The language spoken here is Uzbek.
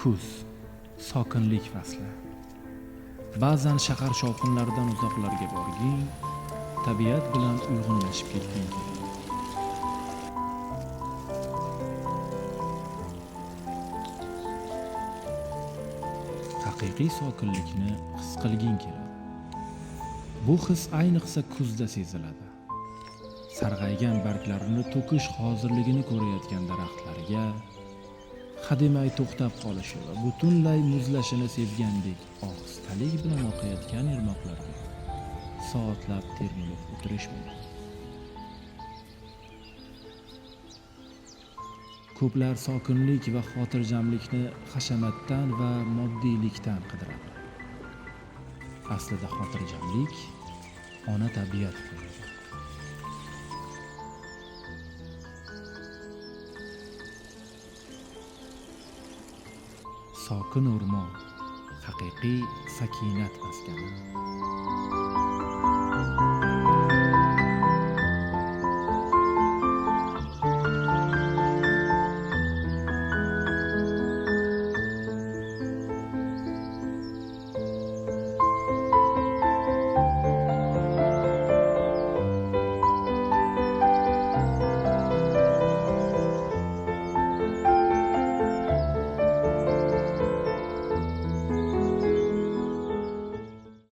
Kuz, sokinlik fasli. Ba'zan shahar shovqinlaridan uzoqlarga borging, tabiat bilan uyg'unlashib ketging keladi. Haqiqiy sokinlikni his qilging keladi. Bu his ayniqsa kuzda seziladi. Sarg'aygan barglarini to'kish hozirligini ko'rayotgan daraxtlarga hademay to'xtab qolishi va butunlay muzlashini sezgandek ohistalik bilan oqayotgan irmoqlarga soatlab termilib o'tirish mumkin. Ko'plar sokinlik va xotirjamlikni hashamatdan va moddiylikdan qidiradi. Aslida xotirjamlik ona tabiat qo'yadi. Sokin o'rmon, haqiqiy sakinat maskani.